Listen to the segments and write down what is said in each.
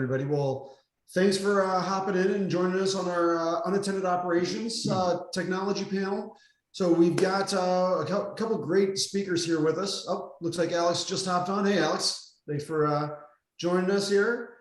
everybody. Well, thanks for hopping in and joining us on our unattended operations technology panel. So we've got a couple great speakers here with us. Oh, looks like Alex just hopped on. Hey, Alex, thanks for joining us here.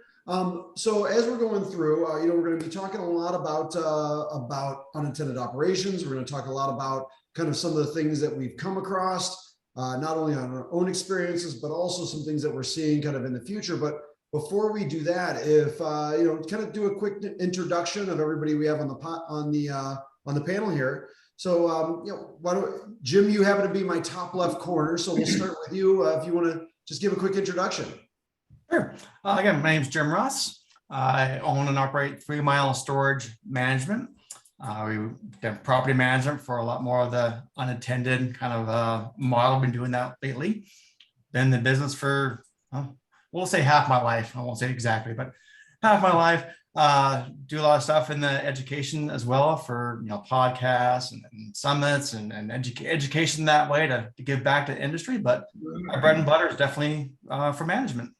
So as we're going through, we're going to be talking a lot about unattended operations. We're going to talk a lot about kind of some of the things that we've come across, not only on our own experiences, but also some things that we're seeing kind of in the future. But before we do that, if kind of do a quick introduction of everybody we have on the panel here. So why don't Jim, you happen to be my top left corner, so we'll start with you if you want to just give a quick introduction. Sure. Again, my name is Jim Ross. I own and operate 3 Mile Storage Management. We've done property management for a lot more of the unattended kind of model. Been doing that lately. Been in the business for, we'll say half my life. I won't say exactly, but half my life. Do a lot of stuff in the education as well for podcasts and summits and education that way to give back to the industry. But my bread and butter is definitely for management.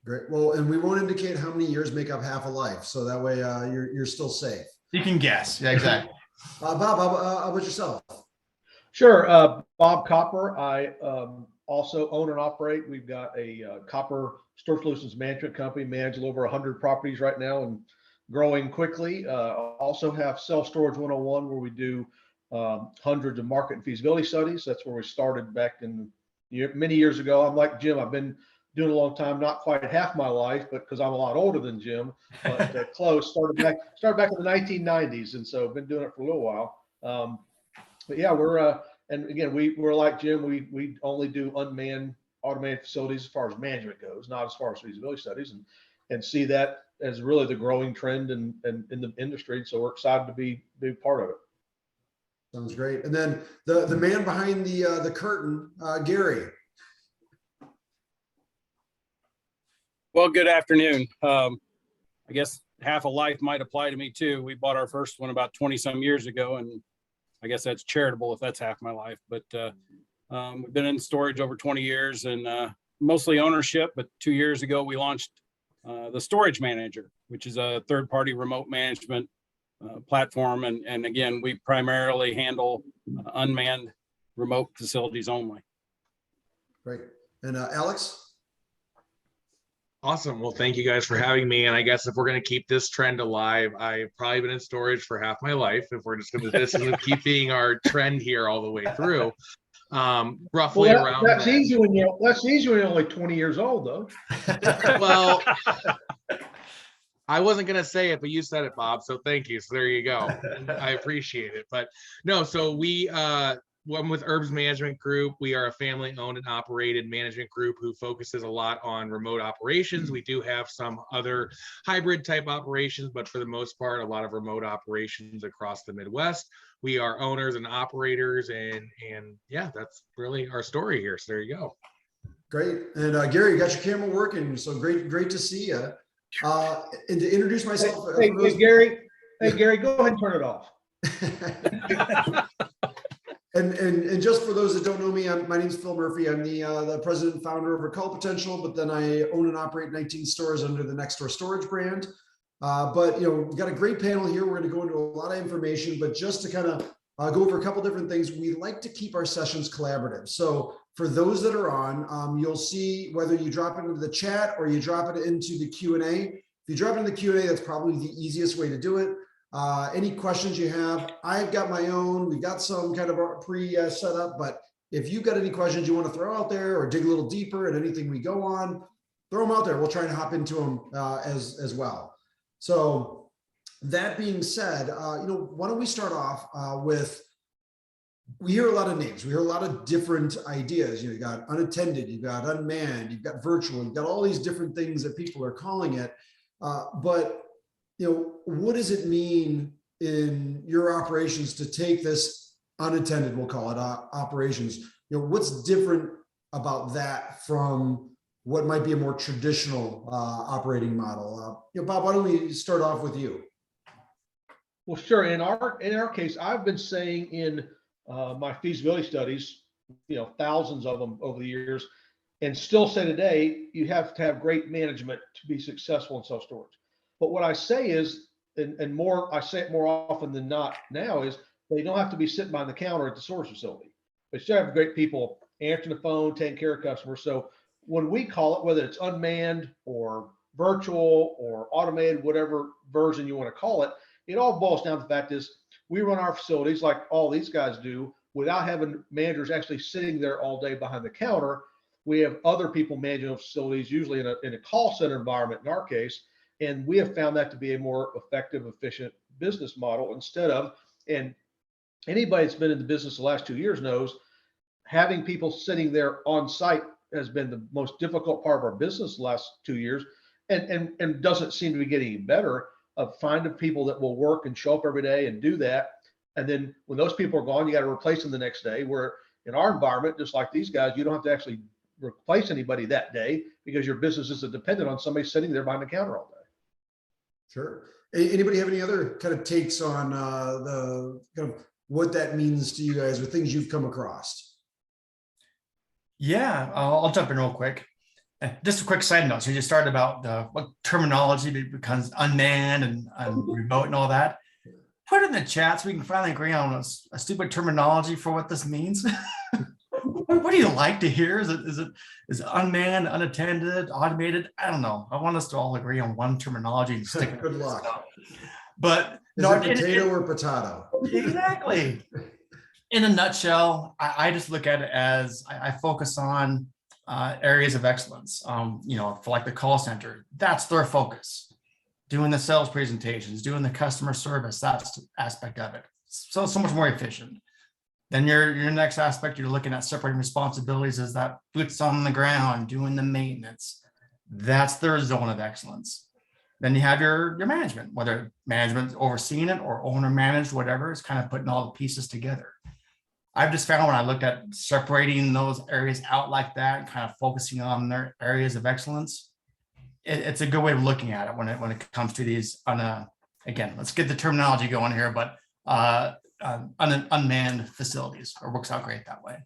Great. Well, and we won't indicate how many years make up half a life, so that way you're still safe. You can guess. Yeah, exactly. Bob, how about yourself? Sure. Bob Copper. I also own and operate. We've got a copper storage solutions management company, manage over 100 properties right now and growing quickly. Also have Self Storage 101, where we do hundreds of market and feasibility studies. That's where we started back in many years ago. I'm like Jim. I've been doing a long time, not quite half my life, but because I'm a lot older than Jim, but close. Started back in the 1990s, and so been doing it for a little while. But yeah, we're and again, we're like Jim. We only do unmanned automated facilities as far as management goes, not as far as feasibility studies, and see that as really the growing trend in the industry. So we're excited to be part of it. Sounds great. And then the man behind the curtain, Gary. Well, good afternoon. I guess half a life might apply to me too. We bought our first one about 20 some years ago, and I guess that's charitable if that's half my life. But we've been in storage over 20 years and mostly ownership. But 2 years ago, we launched the Storage Manager, which is a third-party remote management platform. And again, we primarily handle unmanned remote facilities only. Great. And Alex? Awesome. Well, thank you guys for having me. And I guess if we're going to keep this trend alive, I've probably been in storage for half my life. If we're just going to, this is going to keep being our trend here all the way through. Roughly around. That's easy when you're only 20 years old, though. Well, I wasn't going to say it, but you said it, Bob. So thank you. So there you go. I appreciate it. But no, so I'm with Erbs Management Group. We are a family-owned and operated management group who focuses a lot on remote operations. We do have some other hybrid type operations, but for the most part, a lot of remote operations across the Midwest. We are owners and operators, and yeah, that's really our story here. So there you go. Great. And Gary, you got your camera working, so great to see you. And to introduce myself. Hey, Gary, go ahead and turn it off. And just for those that don't know me, my name is Phil Murphy. I'm the president and founder of CallPotential, but then I own and operate 19 stores under the Next Door Storage brand. But we've got a great panel here. We're going to go into a lot of information, but just to kind of go over a couple different things, we like to keep our sessions collaborative. So for those that are on, you'll see whether you drop it into the chat or you drop it into the Q&A. If you drop it in the Q&A, that's probably the easiest way to do it. Any questions you have, I've got my own. We've got some kind of pre-set up, but if you've got any questions you want to throw out there or dig a little deeper at anything we go on, throw them out there. We'll try and hop into them as well. So that being said, why don't we start off with, we hear a lot of names. We hear a lot of different ideas. You got unattended, you've got unmanned, you've got virtual, you've got all these different things that people are calling it. But what does it mean in your operations to take this unattended, we'll call it operations? What's different about that from what might be a more traditional operating model? Bob, why don't we start off with you? Well, sure. In our case, I've been saying in my feasibility studies, thousands of them over the years, And still say today, you have to have great management to be successful in self-storage. But what I say is, and more, I say it more often than not now, is they don't have to be sitting behind the counter at the storage facility. They still have great people answering the phone, taking care of customers. So when we call it, whether it's unmanned or virtual or automated, whatever version you want to call it, it all boils down to the fact is we run our facilities like all these guys do without having managers actually sitting there all day behind the counter. We have other people managing those facilities, usually in a call center environment in our case. And we have found that to be a more effective, efficient business model instead of, and anybody that's been in the business the last 2 years knows, having people sitting there on site has been the most difficult part of our business the last 2 years, and doesn't seem to be getting any better. Of finding people that will work and show up every day and do that. And then when those people are gone, you got to replace them the next day. Where in our environment, just like these guys, you don't have to actually replace anybody that day because your business isn't dependent on somebody sitting there behind the counter all day. Sure. Anybody have any other kind of takes on the kind of what that means to you guys or things you've come across? Yeah, I'll jump in real quick. Just a quick side note. So you just started about what terminology becomes unmanned and remote and all that. Put it in the chat so we can finally agree on a stupid terminology for what this means. What do you like to hear? Is it unmanned, unattended, automated? I don't know. I want us to all agree on one terminology and stick it. Good luck. But is it potato or potato? Exactly. In a nutshell, I just look at it as I focus on areas of excellence. For like the call center, that's their focus. Doing the sales presentations, doing the customer service, that's the aspect of it. So much more efficient. Then your next aspect, you're looking at separating responsibilities is that boots on the ground, doing the maintenance. That's their zone of excellence. Then you have your management, whether management's overseeing it or owner managed, whatever, is kind of putting all the pieces together. I've just found when I looked at separating those areas out like that and kind of focusing on their areas of excellence, it's a good way of looking at it when it comes to these again, let's get the terminology going here, but unmanned facilities. It works out great that way.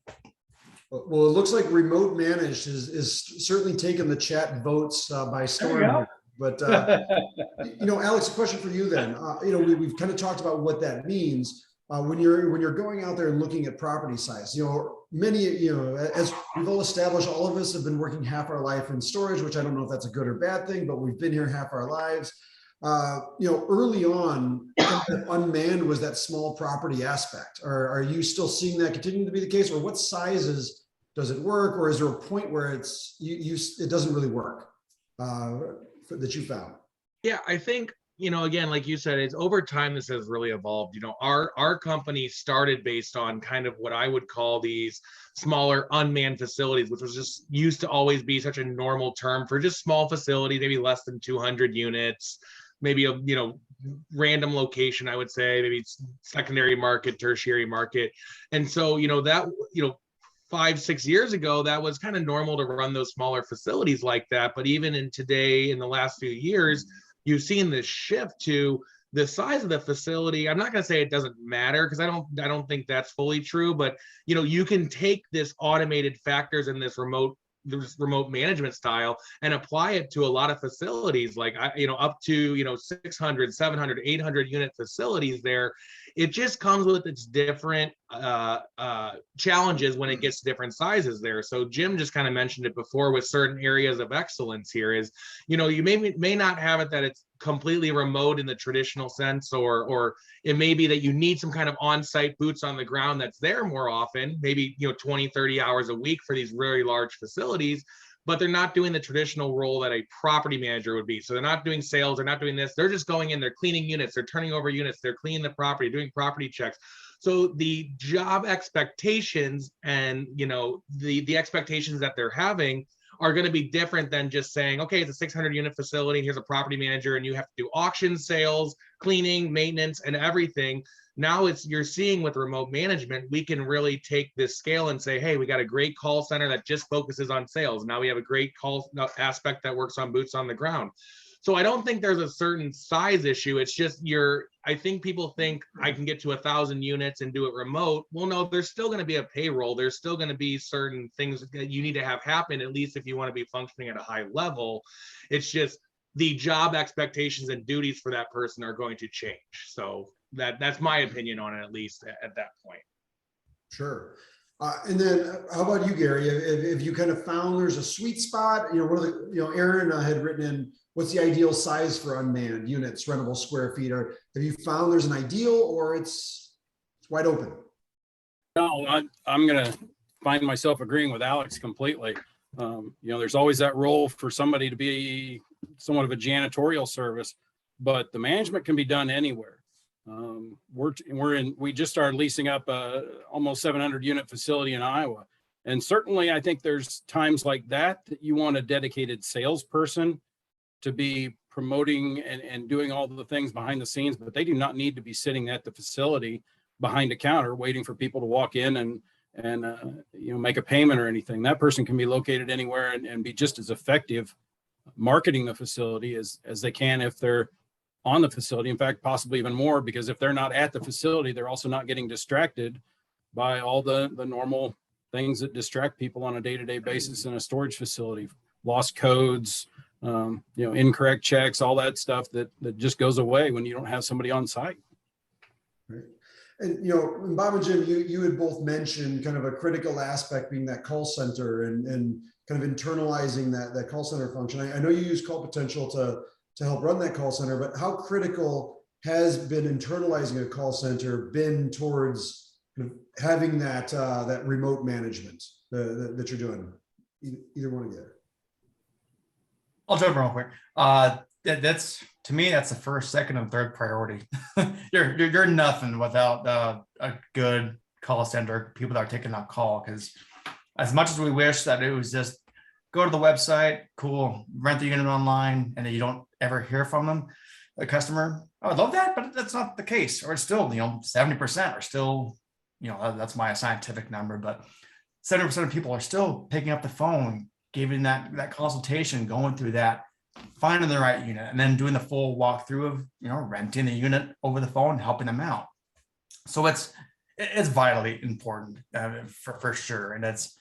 Well, it looks like remote managed is certainly taking the chat votes by storm. But Alex, a question for you then. We've kind of talked about what that means. When you're going out there and looking at property size, many, as we've all established, all of us have been working half our life in storage, which I don't know if that's a good or bad thing, but we've been here half our lives. Early on, unmanned was that small property aspect. Are you still seeing that continuing to be the case, or what sizes does it work, or is there a point where it doesn't really work that you found? Yeah, I think, again, like you said, it's over time, this has really evolved. Our company started based on kind of what I would call these smaller unmanned facilities, which was just used to always be such a normal term for just small facility, maybe less than 200 units, maybe a, random location, I would say, maybe secondary market, tertiary market. And so, that, 5-6 years ago, that was kind of normal to run those smaller facilities like that. But even in the last few years, you've seen this shift to the size of the facility. I'm not going to say it doesn't matter, because I don't think that's fully true, but you can take this automated factors and this remote management style and apply it to a lot of facilities, like up to 600, 700, 800 unit facilities there. It just comes with its different challenges when it gets to different sizes there. So Jim just kind of mentioned it before with certain areas of excellence here is, you may not have it that it's completely remote in the traditional sense, or it may be that you need some kind of on-site boots on the ground that's there more often, maybe 20, 30 hours a week for these very large facilities, but they're not doing the traditional role that a property manager would be. So they're not doing sales, they're not doing this, they're just going in, they're cleaning units, they're turning over units, they're cleaning the property, doing property checks. So the job expectations and the expectations that they're having are going to be different than just saying, okay, it's a 600 unit facility, here's a property manager, and you have to do auction, sales, cleaning, maintenance, and everything. Now you're seeing with remote management, we can really take this scale and say, hey, we got a great call center that just focuses on sales. Now we have a great call aspect that works on boots on the ground. So I don't think there's a certain size issue. It's just I think people think I can get to 1,000 units and do it remote. Well, no, there's still going to be a payroll. There's still going to be certain things that you need to have happen, at least if you want to be functioning at a high level. It's just the job expectations and duties for that person are going to change. So that's my opinion on it, at least at that point. Sure. And then how about you, Gary? If you kind of found there's a sweet spot, one of the, Aaron had written in, what's the ideal size for unmanned units, rentable square feet? Or have you found there's an ideal, or it's wide open? No, I'm going to find myself agreeing with Alex completely. There's always that role for somebody to be somewhat of a janitorial service, but the management can be done anywhere. We just started leasing up a almost 700 unit facility in Iowa. And certainly I think there's times like that you want a dedicated salesperson to be promoting and doing all the things behind the scenes, but they do not need to be sitting at the facility behind a counter waiting for people to walk in and make a payment or anything. That person can be located anywhere and be just as effective marketing the facility as they can if they're on the facility. In fact, possibly even more, because if they're not at the facility, they're also not getting distracted by all the normal things that distract people on a day-to-day basis in a storage facility. Lost codes, incorrect checks, all that stuff that just goes away when you don't have somebody on site. Right. And Bob and Jim, you had both mentioned kind of a critical aspect being that call center and kind of internalizing that call center function. I know you use CallPotential to help run that call center, but how critical has been internalizing a call center been towards having that remote management that you're doing? Either one of you. I'll jump in real quick. That's, to me, that's the first, second, and third priority. You're nothing without a good call center, people that are taking that call. Because as much as we wish that it was just go to the website, cool, rent the unit online, and then you don't ever hear from them, the customer. I would love that, but that's not the case. Or it's still, 70% are still, that's my scientific number, but 70% of people are still picking up the phone, giving that consultation, going through that, finding the right unit, and then doing the full walkthrough of, renting the unit over the phone, helping them out. So it's vitally important for sure. And it's,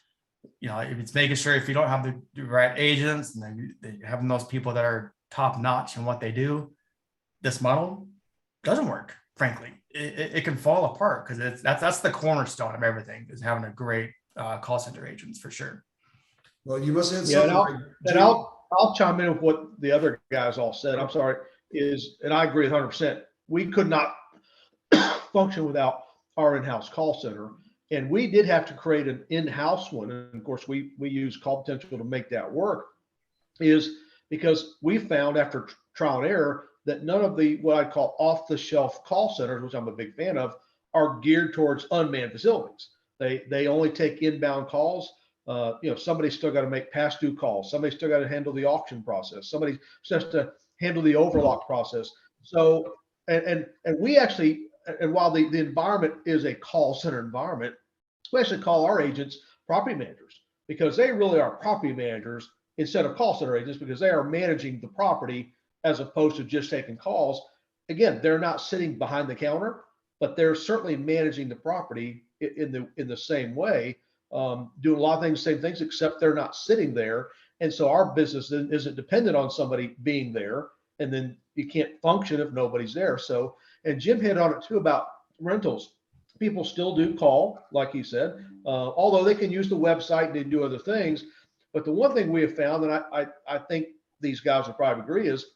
it's making sure if you don't have the right agents and then having those people that are top notch in what they do, this model doesn't work. Frankly, it can fall apart because that's the cornerstone of everything, is having a great call center agents for sure. Well, you must have and I'll chime in with what the other guys all said. I'm sorry, and I agree 100%. We could not function without our in-house call center. And we did have to create an in-house one. And of course, we use CallPotential to make that work, is because we found after trial and error that none of the what I call off-the-shelf call centers, which I'm a big fan of, are geared towards unmanned facilities. They only take inbound calls. Somebody's still got to make past due calls. Somebody's still got to handle the auction process. Somebody has to handle the overlock process. So, and we actually, and while the environment is a call center environment, we actually call our agents property managers, because they really are property managers instead of call center agents, because they are managing the property as opposed to just taking calls. Again, they're not sitting behind the counter, but they're certainly managing the property in the same way, doing a lot of things, same things, except they're not sitting there. And so our business isn't dependent on somebody being there, and then you can't function if nobody's there. So, and Jim hit on it too about rentals. People still do call, like he said, although they can use the website and they do other things. But the one thing we have found, and I think these guys will probably agree, is,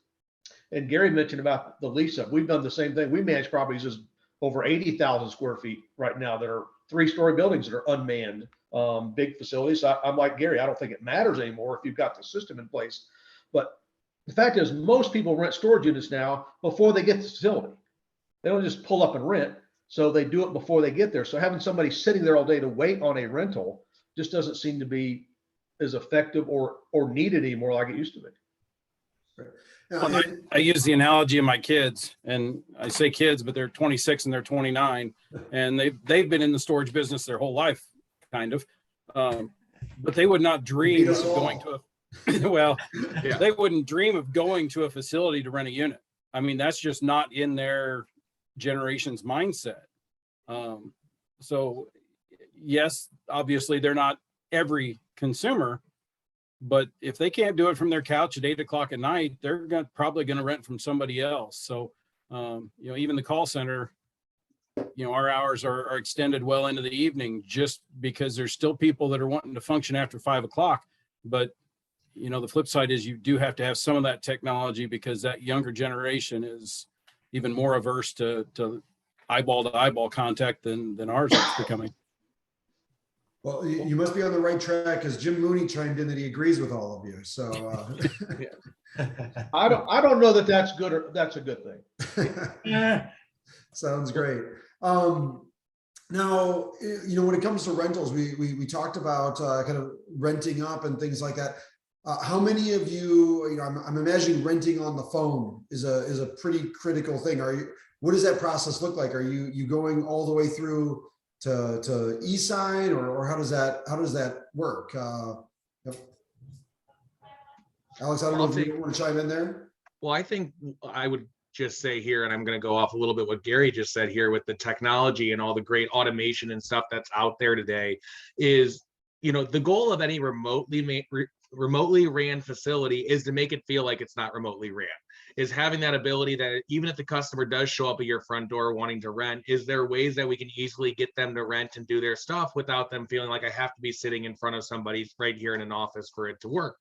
and Gary mentioned about the lease up. We've done the same thing. We manage properties as over 80,000 square feet right now that are 3-story buildings that are unmanned, big facilities. I'm like Gary, I don't think it matters anymore if you've got the system in place. But the fact is, most people rent storage units now before they get the facility. They don't just pull up and rent. So they do it before they get there. So having somebody sitting there all day to wait on a rental just doesn't seem to be as effective or needed anymore like it used to be. Well, I use the analogy of my kids, and I say kids, but they're 26 and they're 29, and they've been in the storage business their whole life, kind of. But they would not dream of going to Well, Yeah. they wouldn't dream of going to a facility to rent a unit. I mean, that's just not in their generation's mindset. So yes, obviously they're not every consumer, but if they can't do it from their couch at 8 o'clock at night, they're probably going to rent from somebody else. So, even the call center, our hours are extended well into the evening just because there's still people that are wanting to function after 5 o'clock. But, the flip side is you do have to have some of that technology because that younger generation is even more averse to eyeball contact than ours is becoming. Well, you must be on the right track because Jim Mooney chimed in that he agrees with all of you. So I don't know that that's good or that's a good thing. Yeah. sounds great. Now, when it comes to rentals, we talked about kind of renting up and things like that. How many of you, I'm imagining renting on the phone is a pretty critical thing. What does that process look like? Are you going all the way through to e-sign or how does that work? Alex, I don't know if you want to chime in there. Well, I think I would just say here, and I'm going to go off a little bit what Gary just said here with the technology and all the great automation and stuff that's out there today is, the goal of any remotely ran facility is to make it feel like it's not remotely ran, is having that ability that even if the customer does show up at your front door wanting to rent, is there ways that we can easily get them to rent and do their stuff without them feeling like I have to be sitting in front of somebody right here in an office for it to work.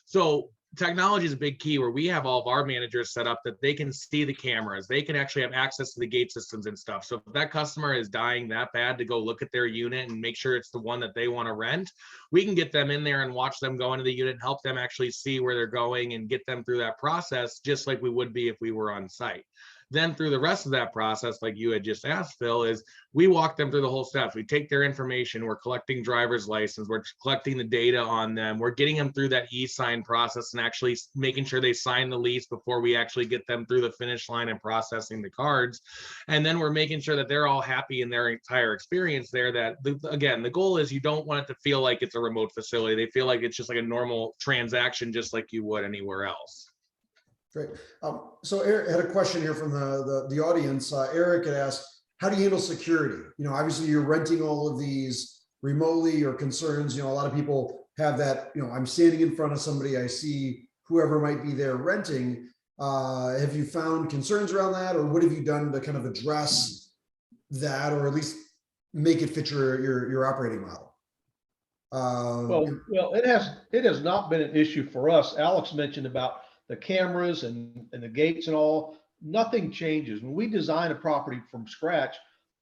So technology is a big key where we have all of our managers set up that they can see the cameras. They can actually have access to the gate systems and stuff. So if that customer is dying that bad to go look at their unit and make sure it's the one that they want to rent, we can get them in there and watch them go into the unit and help them actually see where they're going and get them through that process, just like we would be if we were on site. Then through the rest of that process, like you had just asked, Phil, is we walk them through the whole steps. We take their information, we're collecting driver's license, we're collecting the data on them, we're getting them through that e-sign process and actually making sure they sign the lease before we actually get them through the finish line and processing the cards. And then we're making sure that they're all happy in their entire experience there. That again, the goal is you don't want it to feel like it's a remote facility. They feel like it's just like a normal transaction, just like you would anywhere else. Great. So Eric had a question here from the audience. Eric had asked, how do you handle security? Obviously you're renting all of these remotely or concerns. A lot of people have that, I'm standing in front of somebody, I see whoever might be there renting. Have you found concerns around that, or what have you done to kind of address that, or at least make it fit your operating model? Well, it has not been an issue for us. Alex mentioned about the cameras and the gates and all. Nothing changes. When we design a property from scratch,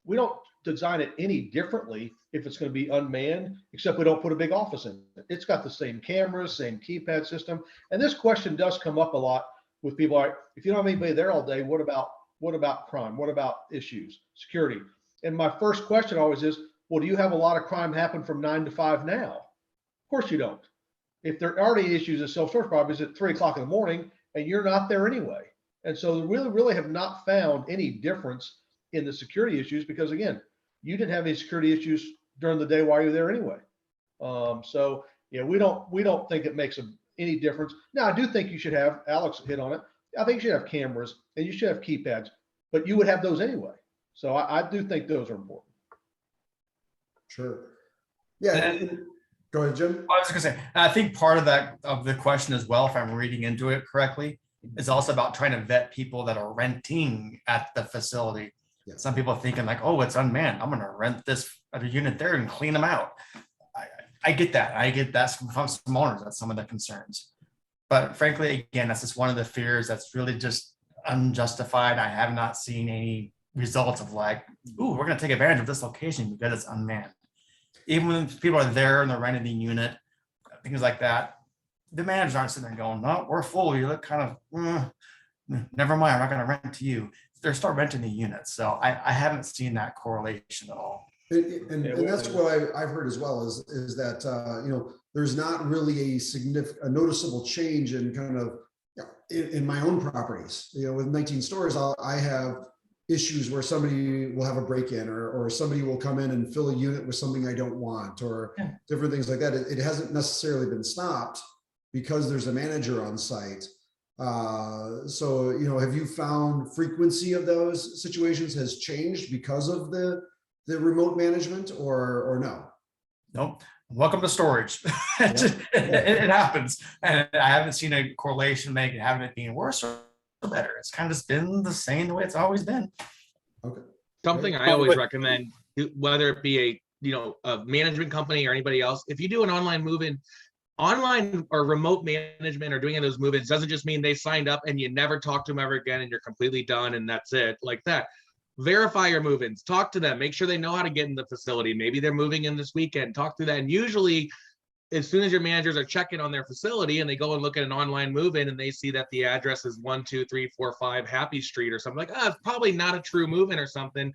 we don't design it any differently if it's going to be unmanned, except we don't put a big office in it. It's got the same cameras, same keypad system. And this question does come up a lot with people like, if you don't have anybody there all day, what about crime? What about issues, security? And my first question always is, well, do you have a lot of crime happen from 9 to 5 now? Of course you don't. If there are already issues of self-storage properties at 3 o'clock in the morning and you're not there anyway. And so we really have not found any difference in the security issues because again, you didn't have any security issues during the day while you're there anyway. So yeah, we don't think it makes any difference. Now I do think you should have, Alex hit on it, I think you should have cameras and you should have keypads, but you would have those anyway. So I do think those are important. Sure. Yeah. Go ahead, Jim. I was going to say, I think part of the question as well, if I'm reading into it correctly, is also about trying to vet people that are renting at the facility. Yeah. Some people are thinking like, oh, it's unmanned, I'm going to rent this unit there and clean them out. I get that. I get that from some owners. That's some of the concerns. But frankly, again, that's just one of the fears that's really just unjustified. I have not seen any results of like, ooh, we're going to take advantage of this location because it's unmanned. Even when people are there and they're renting the unit, things like that, the managers aren't sitting there going, no, we're full. You look kind of, never mind, I'm not going to rent to you. They start renting the unit. So I haven't seen that correlation at all. And that's what I've heard as well is that, there's not really a noticeable change in kind of in my own properties. With 19 stores, I have issues where somebody will have a break-in or somebody will come in and fill a unit with something I don't want or different things like that. It hasn't necessarily been stopped because there's a manager on site. So, have you found frequency of those situations has changed because of the remote management or no? Nope. Welcome to storage. It happens. And I haven't seen a correlation make it having it being worse or better. It's kind of just been the same the way it's always been. Okay. Something I always recommend, whether it be a management company or anybody else, if you do an online move-in, online or remote management or doing those move-ins doesn't just mean they signed up and you never talk to them ever again and you're completely done and that's it, like that. Verify your move-ins, talk to them, make sure they know how to get in the facility. Maybe they're moving in this weekend, talk through that. And usually as soon as your managers are checking on their facility and they go and look at an online move-in and they see that the address is 1, 2, 3, 4, 5 Happy Street or something, like, it's probably not a true move-in or something,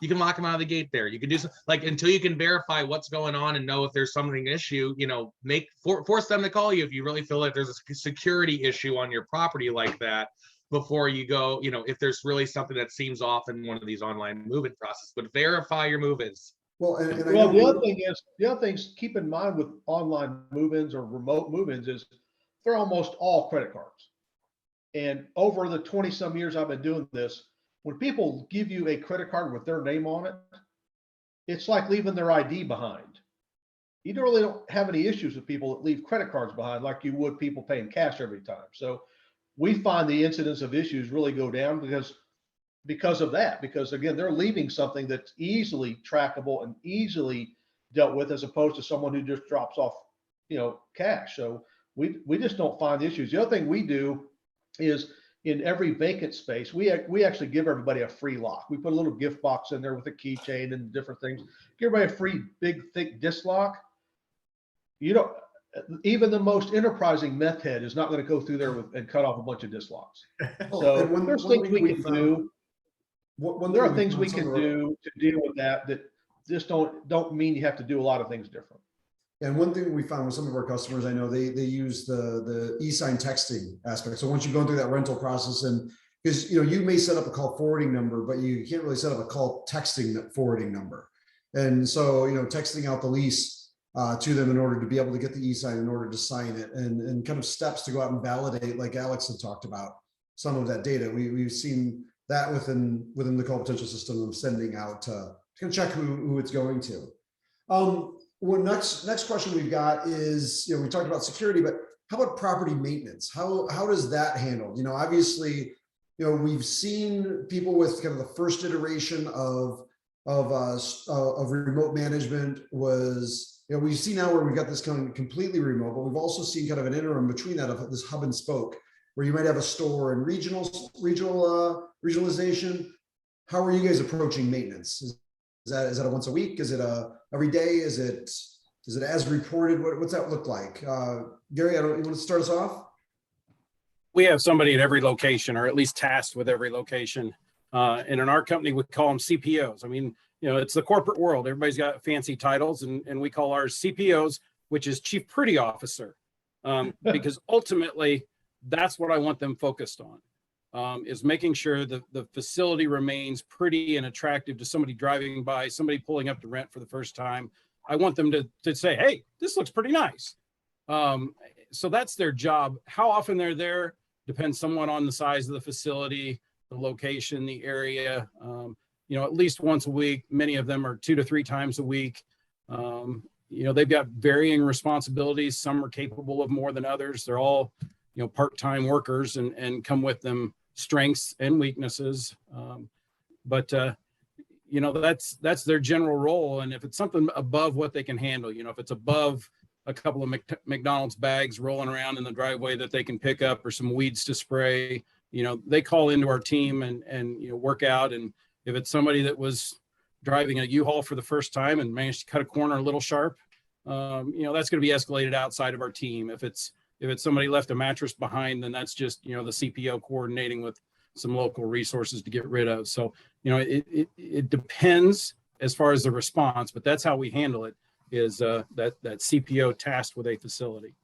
you can lock them out of the gate there. You can do some, like, until you can verify what's going on and know if there's something issue, force them to call you if you really feel like there's a security issue on your property like that before you go, if there's really something that seems off in one of these online move-in processes, but verify your move-ins. Well, the other thing is keep in mind with online move-ins or remote move-ins is they're almost all credit cards. And over the 20 some years I've been doing this, when people give you a credit card with their name on it, it's like leaving their ID behind. You don't have any issues with people that leave credit cards behind like you would people paying cash every time. So we find the incidence of issues really go down because of that, because again, they're leaving something that's easily trackable and easily dealt with as opposed to someone who just drops off, cash. So we just don't find the issues. The other thing we do is in every vacant space, we actually give everybody a free lock. We put a little gift box in there with a keychain and different things. Give everybody a free big thick disc lock. Even the most enterprising meth head is not going to go through there and cut off a bunch of disc locks. So there's things we can do. There are things we can do to deal with that just don't mean you have to do a lot of things different. And one thing we found with some of our customers, I know they use the e-sign texting aspect. So once you've gone through that rental process, and because you may set up a call forwarding number, but you can't really set up a call texting forwarding number. And so texting out the lease to them in order to be able to get the e-sign in order to sign it, and kind of steps to go out and validate, like Alex had talked about, some of that data. We've seen that within the CallPotential system of sending out to kind of check who it's going to. Well, next question we've got is, we talked about security, but how about property maintenance? How does that handle? Obviously, we've seen people with kind of the first iteration of remote management was, we see now where we've got this kind of completely remote, but we've also seen kind of an interim between that of this hub and spoke, where you might have a store and regionalization. How are you guys approaching maintenance? Is that a once a week? Is it every day? Is it as reported? What's that look like? Gary, you want to start us off? We have somebody at every location, or at least tasked with every location. And in our company, we call them CPOs. I mean, it's the corporate world. Everybody's got fancy titles, and we call ours CPOs, which is Chief Pretty Officer, because ultimately that's what I want them focused on. Is making sure the facility remains pretty and attractive to somebody driving by, somebody pulling up to rent for the first time. I want them to say, hey, this looks pretty nice. So that's their job. How often they're there depends somewhat on the size of the facility, the location, the area. At least once a week. Many of them are 2 to 3 times a week. They've got varying responsibilities. Some are capable of more than others. They're all part-time workers and come with them strengths and weaknesses. But that's their general role. And if it's something above what they can handle, if it's above a couple of McDonald's bags rolling around in the driveway that they can pick up, or some weeds to spray, they call into our team and work out. And if it's somebody that was driving a U-Haul for the first time and managed to cut a corner a little sharp, that's going to be escalated outside of our team. If it's somebody left a mattress behind, then that's just, the CPO coordinating with some local resources to get rid of. So, it depends as far as the response, but that's how we handle it, is that CPO tasked with a facility.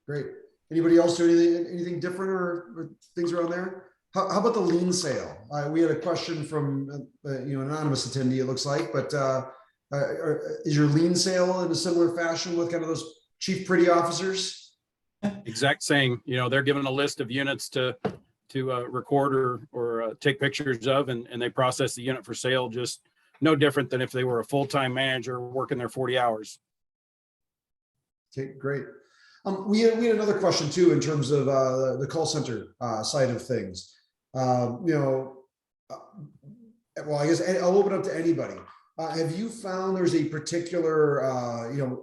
Great. Anybody else do anything different or things around there? How about the lien sale? We had a question from, an anonymous attendee, it looks like, but is your lien sale in a similar fashion with kind of those chief pretty officers. Exact same, you know, they're given a list of units to record or take pictures of, and they process the unit for sale, just no different than if they were a full-time manager working their 40 hours. Okay, great. We had another question too, in terms of the call center side of things. Well, I guess I'll open up to anybody. Have you found there's a particular,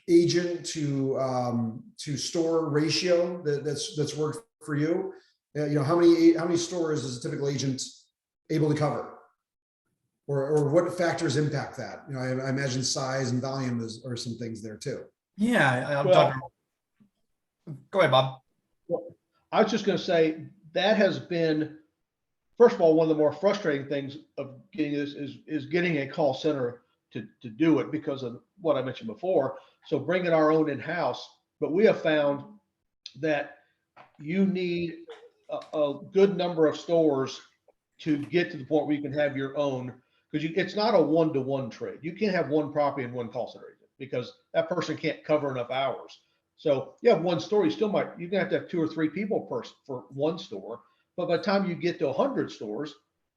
agent to store ratio that's worked for you? How many stores is a typical agent able to cover? Or what factors impact that? I imagine size and volume are some things there too. Yeah, Well, go ahead, Bob. I was just going to say that has been, first of all, one of the more frustrating things of getting this is getting a call center to do it because of what I mentioned before. So bringing our own in-house, but we have found that you need a good number of stores to get to the point where you can have your own, because it's not a one-to-one trade. You can't have one property and one call center agent because that person can't cover enough hours. So you have one store, you're gonna have to have 2 or 3 people for one store. But by the time you get to 100 stores,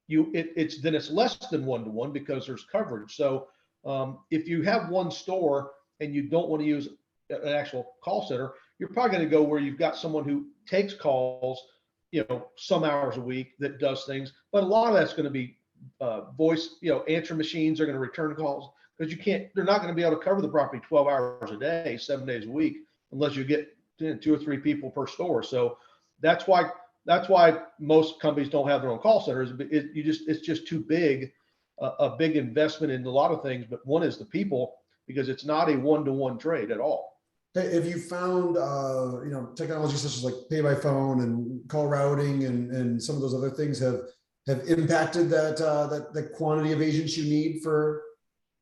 it's less than one-to-one because there's coverage. So if you have one store and you don't want to use an actual call center, you're probably going to go where you've got someone who takes calls, some hours a week that does things. But a lot of that's going to be voice, answer machines are going to return calls because they're not going to be able to cover the property 12 hours a day, 7 days a week, unless you get 2 or 3 people per store. So that's why most companies don't have their own call centers. It's just too big, a big investment in a lot of things. But one is the people, because it's not a one-to-one trade at all. Have you found, technology such as like pay by phone and call routing and some of those other things have impacted that quantity of agents you need for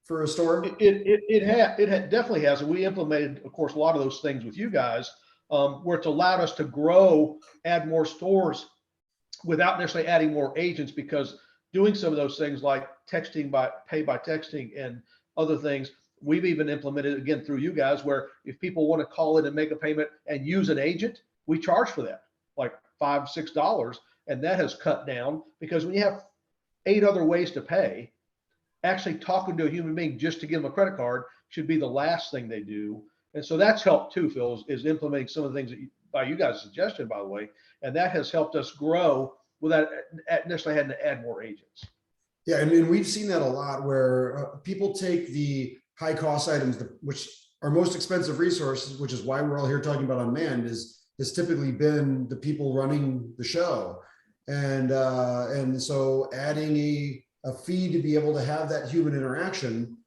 a store? It definitely has. And we implemented, of course, a lot of those things with you guys, where it's allowed us to grow, add more stores without necessarily adding more agents, because doing some of those things like pay by texting and other things, we've even implemented again through you guys, where if people want to call in and make a payment and use an agent, we charge for that, like $5, $6. And that has cut down, because when you have 8 other ways to pay, actually talking to a human being just to give them a credit card should be the last thing they do. And so that's helped too, Phil, is implementing some of the things that by you guys' suggestion, by the way, and that has helped us grow without necessarily having to add more agents. Yeah, and we've seen that a lot, where people take the high cost items, which are most expensive resources, which is why we're all here talking about unmanned, has typically been the people running the show. And so adding a fee to be able to have that human interaction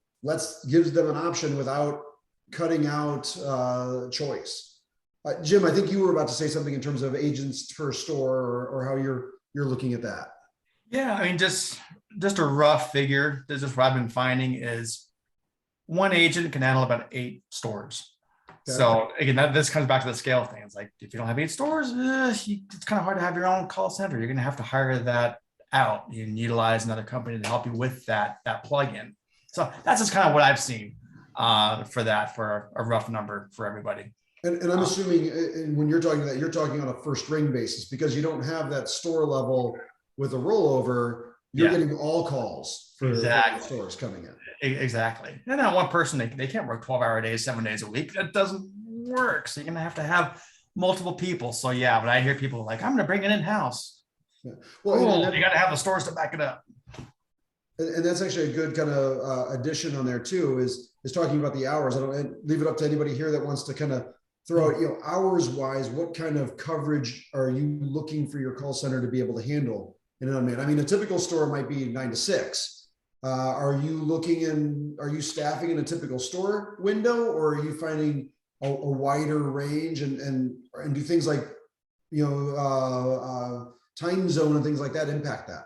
gives them an option without cutting out choice. Jim, I think you were about to say something in terms of agents per store, or how you're looking at that. Yeah, I mean, just a rough figure. This is what I've been finding is one agent can handle about 8 stores. Okay. So again, this comes back to the scale thing. It's like, if you don't have 8 stores, it's kind of hard to have your own call center. You're going to have to hire that out. You can utilize another company to help you with that plugin. So that's just kind of what I've seen for a rough number for everybody. And I'm assuming when you're talking that, you're talking on a first ring basis, because you don't have that store level with a rollover. You're getting all calls for the stores coming in. Exactly. And then one person, they can't work 12-hour days, 7 days a week. That doesn't work. So you're going to have multiple people. So yeah, but I hear people like, I'm going to bring it in-house. Yeah. Well, cool. You got to have the stores to back it up. And that's actually a good kind of addition on there too, is talking about the hours. I don't leave it up to anybody here that wants to kind of throw out, hours wise, what kind of coverage are you looking for your call center to be able to handle in an unmanned? I mean, a typical store might be 9 to 6. Are you staffing in a typical store window, or are you finding a wider range and do things like, time zone and things like that impact that?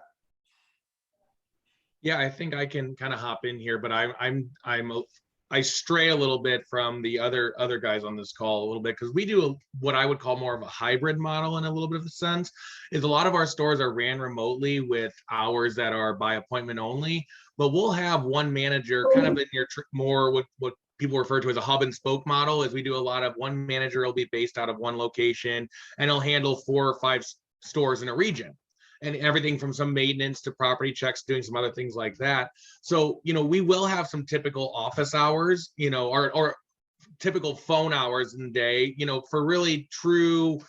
Yeah, I think I can kind of hop in here, but I stray a little bit from the other guys on this call a little bit, because we do what I would call more of a hybrid model in a little bit of a sense. Is a lot of our stores are ran remotely with hours that are by appointment only, but we'll have one manager kind of in your more what people refer to as a hub and spoke model, is we do a lot of one manager will be based out of one location and he'll handle 4 or 5 stores in a region, and everything from some maintenance to property checks, doing some other things like that. So, we will have some typical office hours, or typical phone hours in the day, for really true,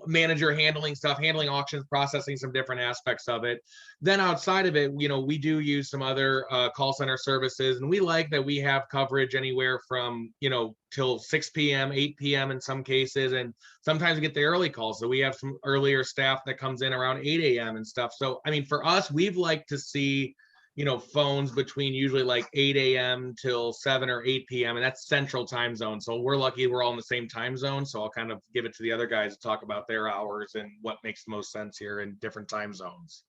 manager handling stuff, handling auctions, processing some different aspects of it. Then outside of it, we do use some other call center services, and we like that we have coverage anywhere from, till 6 p.m., 8 p.m. in some cases, and sometimes we get the early calls. So we have some earlier staff that comes in around 8 a.m. and stuff. So, I mean, for us, we've liked to see, phones between usually like 8 a.m. till 7 or 8 p.m. and that's central time zone. So we're lucky we're all in the same time zone. So I'll kind of give it to the other guys to talk about their hours and what makes the most sense here in different time zones.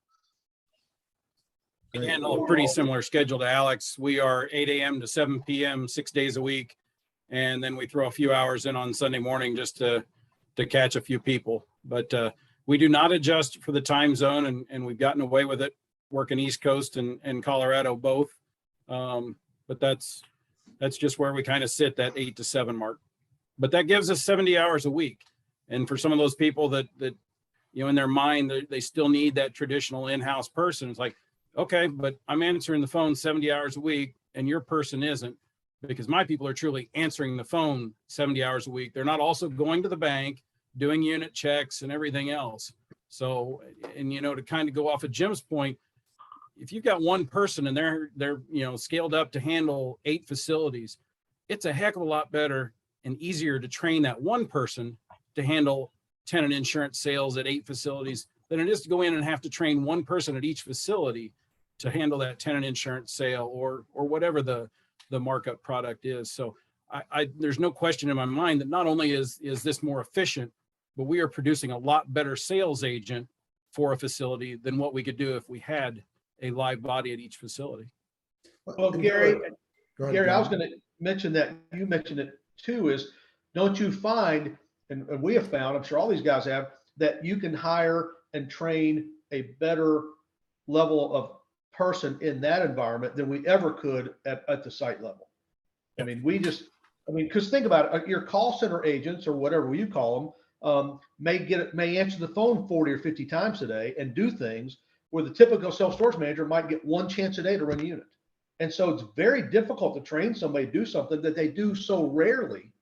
We handle a pretty similar schedule to Alex. We are 8 a.m. to 7 p.m. 6 days a week. And then we throw a few hours in on Sunday morning just to catch a few people. But we do not adjust for the time zone, and we've gotten away with it working East Coast and Colorado both. But that's just where we kind of sit, that 8 to 7 mark. But that gives us 70 hours a week. And for some of those people that in their mind, they still need that traditional in-house person. It's like, okay, but I'm answering the phone 70 hours a week and your person isn't, because my people are truly answering the phone 70 hours a week. They're not also going to the bank, doing unit checks and everything else. So, and to kind of go off of Jim's point, if you've got one person and they're scaled up to handle 8 facilities, it's a heck of a lot better and easier to train that one person to handle tenant insurance sales at 8 facilities than it is to go in and have to train one person at each facility to handle that tenant insurance sale or whatever the markup product is. So there's no question in my mind that not only is this more efficient, but we are producing a lot better sales agent for a facility than what we could do if we had a live body at each facility. Well, Gary, ahead, I was going to mention that you mentioned it too, is don't you find, and we have found, I'm sure all these guys have, that you can hire and train a better level of person in that environment than we ever could at the site level. I mean, because think about it, your call center agents or whatever you call them may answer the phone 40 or 50 times a day and do things where the typical self-storage manager might get one chance a day to run a unit. And so it's very difficult to train somebody to do something that they do so rarely.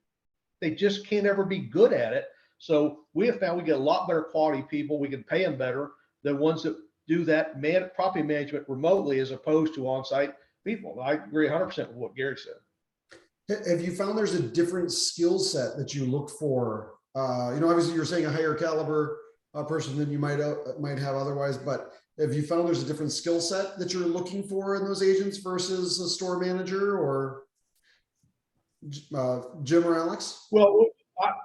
They just can't ever be good at it. So we have found we get a lot better quality people. We can pay them better than ones that do that property management remotely as opposed to on-site people. I agree 100% with what Gary said. Have you found there's a different skill set that you look for? Obviously you're saying a higher caliber person than you might have otherwise, but have you found there's a different skill set that you're looking for in those agents versus a store manager, or Jim or Alex? Well,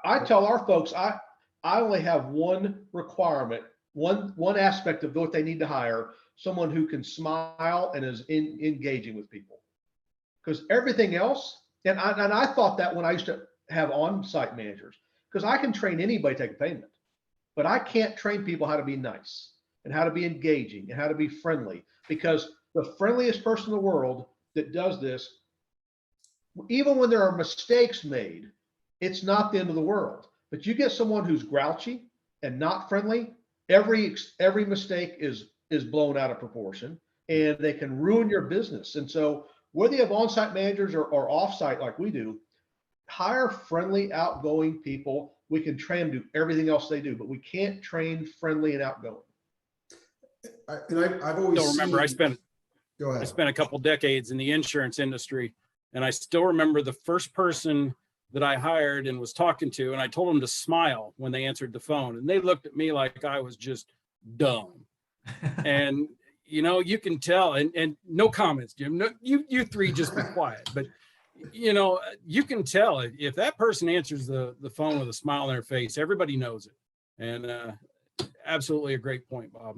I tell our folks, I only have one requirement, one aspect of what they need to hire: someone who can smile and is engaging with people. Because everything else, and I thought that when I used to have on-site managers, because I can train anybody to take a payment, but I can't train people how to be nice and how to be engaging and how to be friendly, because the friendliest person in the world that does this, even when there are mistakes made, it's not the end of the world. But you get someone who's grouchy and not friendly, every mistake is blown out of proportion, and they can ruin your business. And so whether you have on-site managers or off-site like we do, hire friendly, outgoing people. We can train them to do everything else they do, but we can't train friendly and outgoing. I've always Still remember, I spent a couple decades in the insurance industry, and I still remember the first person that I hired and was talking to, and I told them to smile when they answered the phone, and they looked at me like I was just dumb. And you can tell, and no comments, Jim. No, you three just be quiet. But you can tell if that person answers the phone with a smile on their face, everybody knows it. And absolutely a great point, Bob.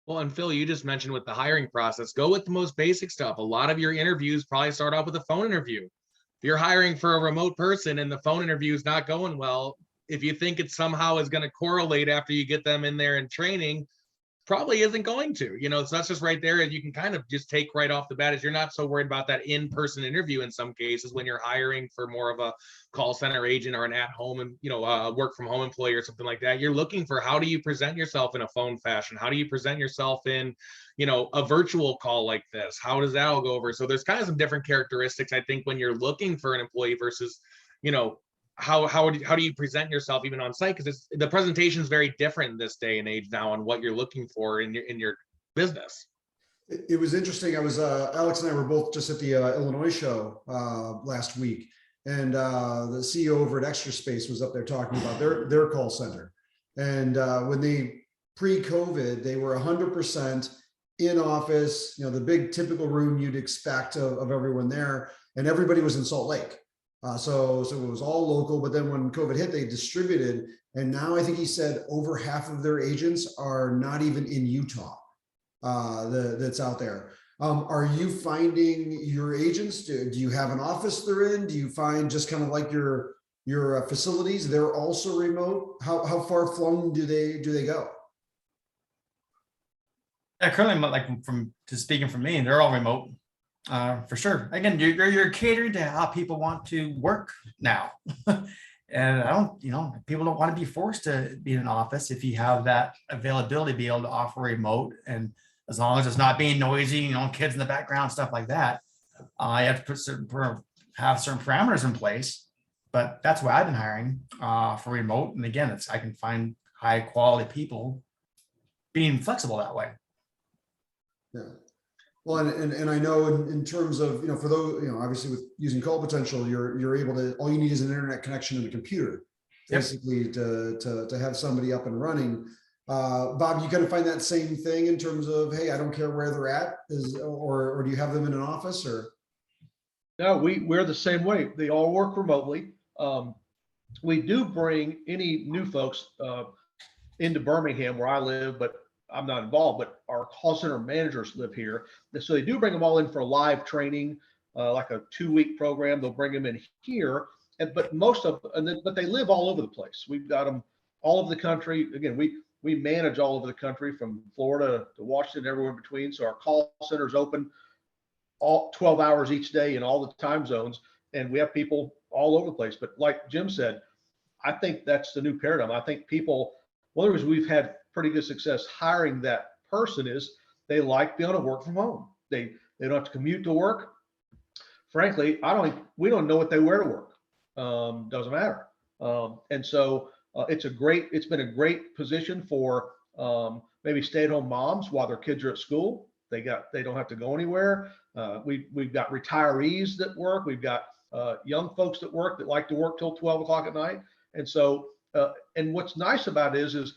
Well, and Phil, you just mentioned with the hiring process, go with the most basic stuff. A lot of your interviews probably start off with a phone interview. If you're hiring for a remote person and the phone interview is not going well, if you think it somehow is going to correlate after you get them in there in training, probably isn't going to, so that's just right there. And you can kind of just take right off the bat is you're not so worried about that in-person interview in some cases when you're hiring for more of a call center agent or an at-home and, work from home employee or something like that. You're looking for how do you present yourself in a phone fashion? How do you present yourself in, a virtual call like this? How does that all go over? So there's kind of some different characteristics, I think, when you're looking for an employee versus, how do you present yourself even on site? Because the presentation is very different in this day and age now on what you're looking for in your business. It was interesting. I was Alex and I were both just at the Illinois show last week, and the CEO over at Extra Space was up there talking about their call center. And when they pre-COVID, they were 100% in office. The big typical room you'd expect of everyone there, and everybody was in Salt Lake. So it was all local, but then when COVID hit, they distributed. And now I think he said over half of their agents are not even in Utah that's out there. Are you finding your agents, do you have an office they're in? Do you find just kind of like your facilities, they're also remote? How far flung do they go? Yeah, currently, like speaking for me, they're all remote. For sure. Again, you're catering to how people want to work now. And people don't want to be forced to be in an office if you have that availability to be able to offer remote. And as long as it's not being noisy, kids in the background, stuff like that, you have to have certain parameters in place. But that's why I've been hiring for remote. And again, I can find high quality people being flexible that way. Yeah. Well, and I know in terms of, for those, obviously with using CallPotential, you're able to, all you need is an internet connection and a computer, basically, yep, to have somebody up and running. Bob, you kind of find that same thing in terms of, hey, I don't care where they're at, or do you have them in an office or? No, we're the same way. They all work remotely. We do bring any new folks into Birmingham where I live, but I'm not involved, but our call center managers live here. So they do bring them all in for a live training, like a 2-week program. They'll bring them in here, but but they live all over the place. We've got them all over the country. Again, we manage all over the country from Florida to Washington, everywhere in between. So our call center is open all 12 hours each day in all the time zones. And we have people all over the place. But like Jim said, I think that's the new paradigm. I think one of the reasons we've had pretty good success hiring that person is they like being able to work from home. They don't have to commute to work. Frankly, we don't know what they wear to work. Doesn't matter. And so it's been a great position for maybe stay-at-home moms while their kids are at school. They don't have to go anywhere. We've got retirees that work. We've got young folks that work that like to work till 12 o'clock at night. And so, and what's nice about it is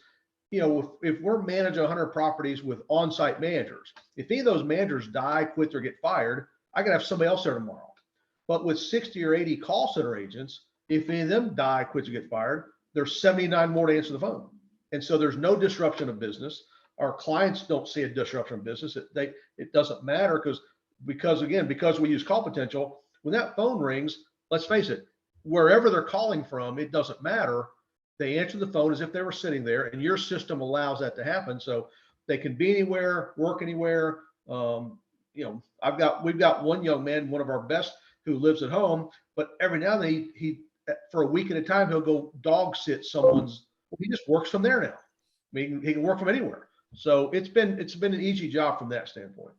if we're managing 100 properties with on-site managers, if any of those managers die, quit, or get fired, I can have somebody else there tomorrow. But with 60 or 80 call center agents, if any of them die, quit, or get fired, there's 79 more to answer the phone. And so there's no disruption of business. Our clients don't see a disruption of business. It doesn't matter because we use CallPotential, when that phone rings, let's face it, wherever they're calling from, it doesn't matter. They answer the phone as if they were sitting there, and your system allows that to happen. So they can be anywhere, work anywhere. We've got one young man, one of our best, who lives at home, but every now and then he for a week at a time, he'll go dog sit someone's. He just works from there now. I mean, he can work from anywhere. So it's been an easy job from that standpoint.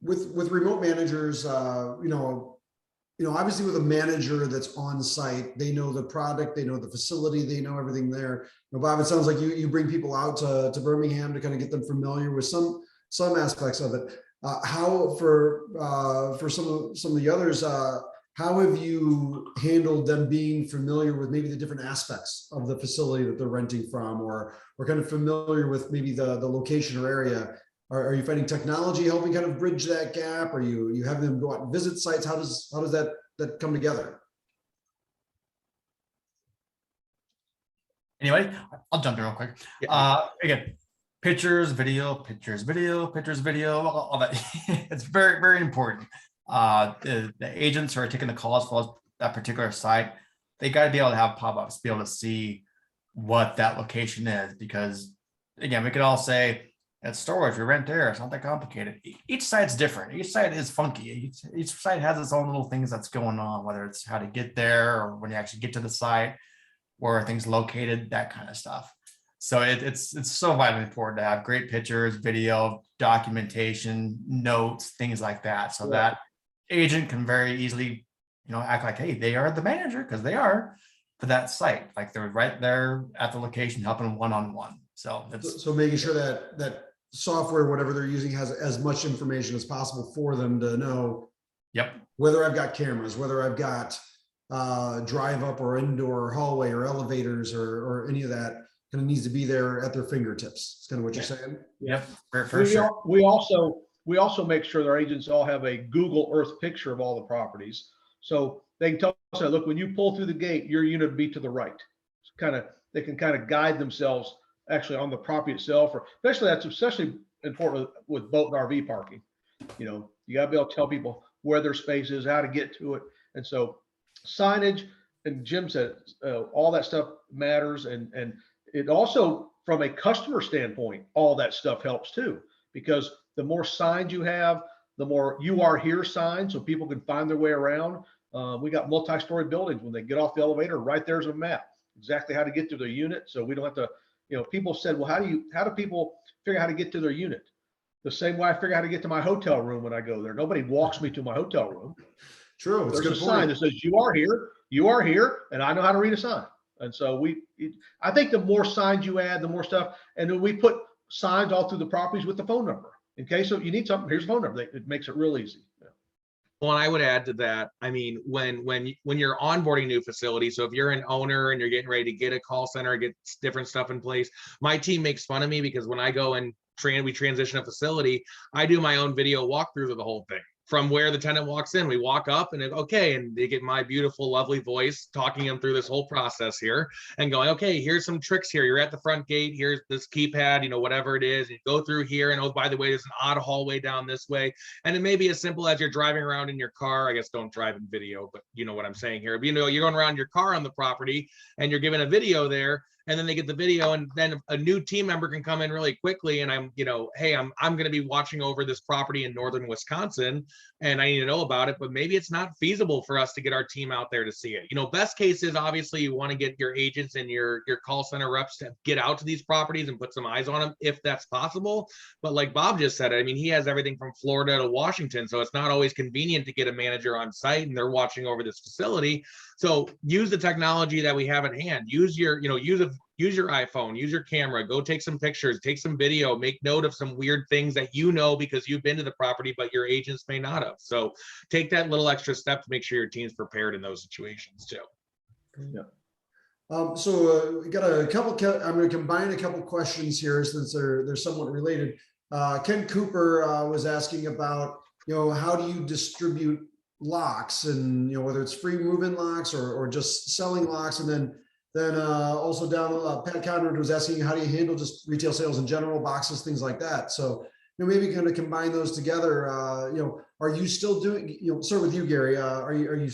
With remote managers, obviously with a manager that's on site, they know the product, they know the facility, they know everything there. Bob, it sounds like you bring people out to Birmingham to kind of get them familiar with some aspects of it. How for some of the others, how have you handled them being familiar with maybe the different aspects of the facility that they're renting from, or kind of familiar with maybe the location or area? Are you finding technology helping kind of bridge that gap? Are you having them go out and visit sites? How does that come together? Anyway, I'll jump in real quick. Yeah. Again, pictures, video, all that. It's very, very important. The agents who are taking the calls for that particular site, they got to be able to have pop-ups, be able to see what that location is, because again, we could all say at storage, we rent there. It's not that complicated. Each site's different. Each site is funky. Each site has its own little things that's going on, whether it's how to get there or when you actually get to the site, where are things located, that kind of stuff. So it's so vitally important to have great pictures, video, documentation, notes, things like that. So that agent can very easily, act like, hey, they are the manager, because they are, for that site. Like they're right there at the location helping one-on-one. So that's So making sure that software, whatever they're using, has as much information as possible for them to know. Yep. Whether I've got cameras, whether I've got drive up or indoor hallway or elevators or any of that, kind of needs to be there at their fingertips. It's kind of what you're saying. Yep. For sure. We also make sure their agents all have a Google Earth picture of all the properties. So they can tell us, look, when you pull through the gate, your unit would be to the right. It's they can kind of guide themselves actually on the property itself, or that's especially important with boat and RV parking. You gotta be able to tell people where their space is, how to get to it. And so signage, and Jim said, all that stuff matters. And it also, from a customer standpoint, all that stuff helps too, because the more signs you have, the more "you are here" signs, so people can find their way around. We got multi-story buildings. When they get off the elevator, right there's a map, exactly how to get to their unit. So we don't have to, people said, well, how do people figure out how to get to their unit? The same way I figure out how to get to my hotel room when I go there. Nobody walks me to my hotel room. True. It's There's a sign that says "you are here," and I know how to read a sign. And so I think the more signs you add, the more stuff. And then we put signs all through the properties with the phone number. In case you need something, here's the phone number. It makes it real easy. Well, and I would add to that, I mean, when you're onboarding new facilities, so if you're an owner and you're getting ready to get a call center, get different stuff in place, my team makes fun of me because when I go and we transition a facility, I do my own video walkthroughs of the whole thing. From where the tenant walks in, we walk up and and they get my beautiful, lovely voice talking them through this whole process here and going, okay, here's some tricks here. You're at the front gate. Here's this keypad, whatever it is. And you go through here. And oh, by the way, there's an odd hallway down this way. And it may be as simple as you're driving around in your car. I guess don't drive in video, but you know what I'm saying here. But, you're going around your car on the property and you're giving a video there. And then they get the video, and then a new team member can come in really quickly. And I'm, hey, I'm going to be watching over this property in northern Wisconsin, and I need to know about it. But maybe it's not feasible for us to get our team out there to see it. Best case is obviously you want to get your agents and your call center reps to get out to these properties and put some eyes on them if that's possible. But like Bob just said, I mean, he has everything from Florida to Washington, so it's not always convenient to get a manager on site and they're watching over this facility. So use the technology that we have at hand. Use your iPhone, use your camera, go take some pictures, take some video, make note of some weird things that because you've been to the property, but your agents may not have. So take that little extra step to make sure your team's prepared in those situations too. Yeah. So we got a couple. I'm going to combine a couple questions here since they're somewhat related. Ken Cooper was asking about how do you distribute locks, and whether it's free move-in locks or just selling locks, and then also down Pat Conrad was asking how do you handle just retail sales in general, boxes, things like that. So maybe kind of combine those together. Are you still doing? Start with you, Gary. Are you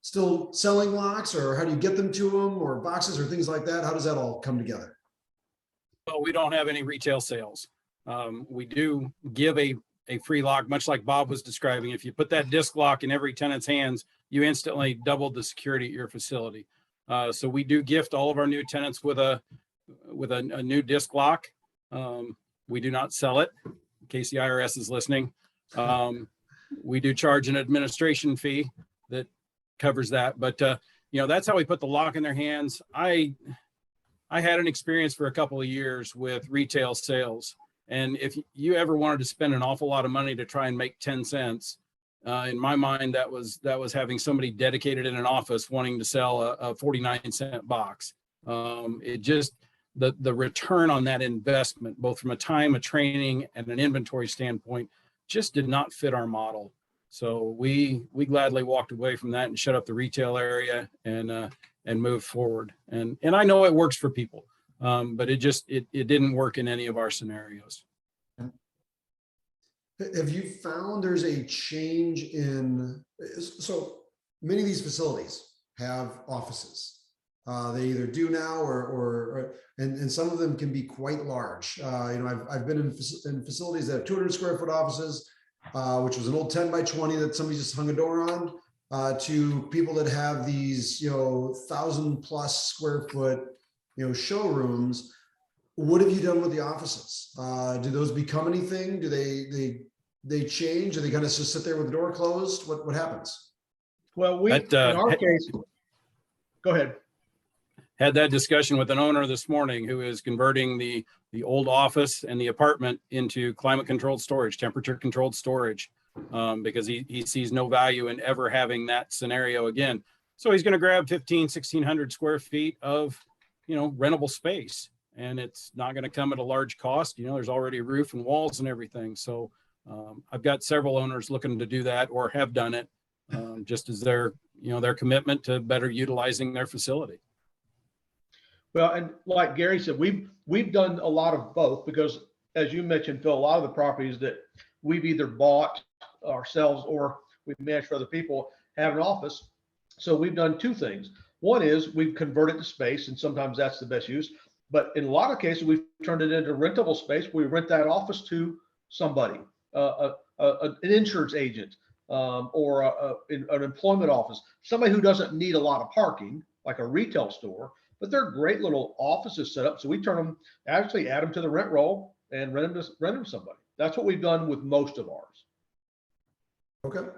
still selling locks, or how do you get them to them, or boxes or things like that? How does that all come together? Well, we don't have any retail sales. We do give a free lock, much like Bob was describing. If you put that disc lock in every tenant's hands, you instantly doubled the security at your facility. So we do gift all of our new tenants with a new disc lock. We do not sell it, in case the IRS is listening. We do charge an administration fee that covers that, but that's how we put the lock in their hands. I had an experience for a couple of years with retail sales. And if you ever wanted to spend an awful lot of money to try and make 10 cents, in my mind, that was having somebody dedicated in an office wanting to sell a 49-cent box. The return on that investment, both from a time, a training, and an inventory standpoint, just did not fit our model. So we gladly walked away from that and shut up the retail area and moved forward. And I know it works for people. But it didn't work in any of our scenarios. Have you found there's a change in, so many of these facilities have offices. They either do now and some of them can be quite large. I've been in facilities that have 200 square foot offices, which was an old 10 by 20 that somebody just hung a door on, to people that have these, 1,000+ square foot, showrooms. What have you done with the offices? Do those become anything? Do they change? Do they kind of just sit there with the door closed? What happens? Well, in our case, go ahead. Had that discussion with an owner this morning who is converting the old office and the apartment into climate controlled storage, temperature controlled storage, because he sees no value in ever having that scenario again. So he's going to grab 1,600 square feet of, rentable space. And it's not going to come at a large cost. There's already a roof and walls and everything. So I've got several owners looking to do that or have done it, just as their commitment to better utilizing their facility. Well, and like Gary said, we've done a lot of both because, as you mentioned, Phil, a lot of the properties that we've either bought ourselves or we've managed for other people have an office. So we've done two things. One is we've converted to space, and sometimes that's the best use. But in a lot of cases, we've turned it into rentable space. We rent that office to somebody, an insurance agent, or an employment office, somebody who doesn't need a lot of parking, like a retail store, but they're great little offices set up. So we turn them, actually add them to the rent roll and rent them to somebody. That's what we've done with most of ours. Okay,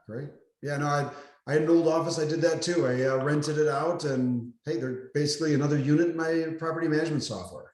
great. Yeah, no, I had an old office. I did that too. I rented it out, and hey, they're basically another unit in my property management software.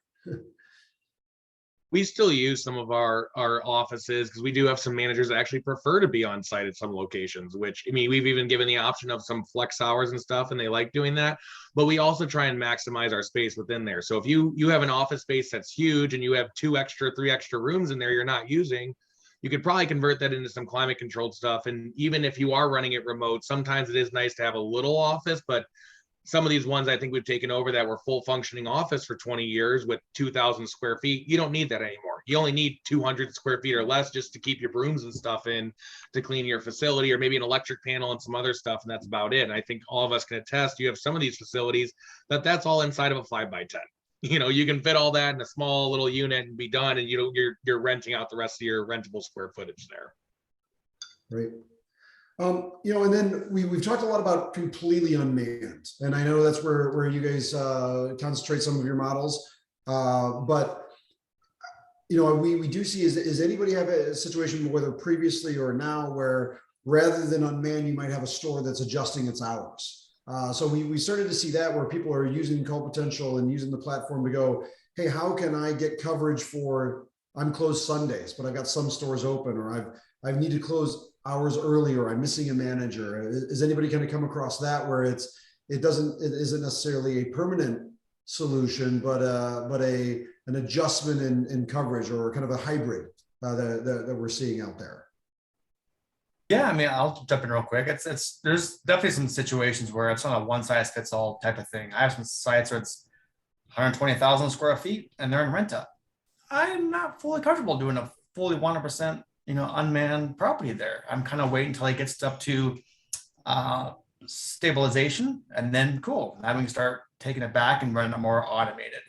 We still use some of our offices because we do have some managers that actually prefer to be on site at some locations, which, I mean, we've even given the option of some flex hours and stuff, and they like doing that. But we also try and maximize our space within there. So if you have an office space that's huge and you have 3 extra rooms in there you're not using, you could probably convert that into some climate controlled stuff. And even if you are running it remote, sometimes it is nice to have a little office, but some of these ones I think we've taken over that were full functioning office for 20 years with 2,000 square feet. You don't need that anymore. You only need 200 square feet or less just to keep your brooms and stuff in to clean your facility, or maybe an electric panel and some other stuff. And that's about it. And I think all of us can attest, you have some of these facilities that's all inside of a 5x10. You can fit all that in a small little unit and be done. And you're renting out the rest of your rentable square footage there. Right. And then we've talked a lot about completely unmanned, and I know that's where you guys concentrate some of your models. But we do see, is anybody have a situation, whether previously or now, where rather than unmanned, you might have a store that's adjusting its hours? So we started to see that where people are using CallPotential and using the platform to go, hey, how can I get coverage for, I'm closed Sundays, but I've got some stores open, or I need to close hours early, or I'm missing a manager. Is anybody kind of come across that where it isn't necessarily a permanent solution, but an adjustment in coverage, or kind of a hybrid that we're seeing out there? Yeah, I mean, I'll jump in real quick. There's definitely some situations where it's not a one size fits all type of thing. I have some sites where it's 120,000 square feet and they're in renta. I'm not fully comfortable doing a fully 100%, unmanned property there. I'm kind of waiting until it gets up to stabilization, and then cool. Now we can start taking it back and running it more automated.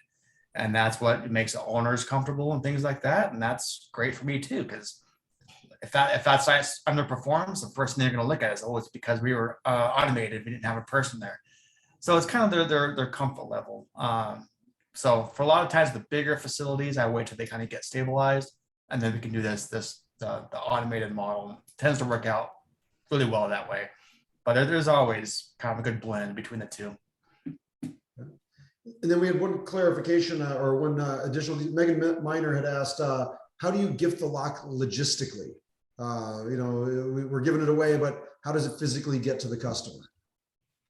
And that's what makes the owners comfortable and things like that. And that's great for me too, because if that site underperforms, the first thing they're going to look at is, oh, it's because we were automated. We didn't have a person there. So it's kind of their comfort level. So for a lot of times, the bigger facilities, I wait till they kind of get stabilized, and then we can do the automated model. It tends to work out really well that way. But there's always kind of a good blend between the two. And then we had one clarification or one additional. Megan Miner had asked, how do you gift the lock logistically? We're giving it away, but how does it physically get to the customer?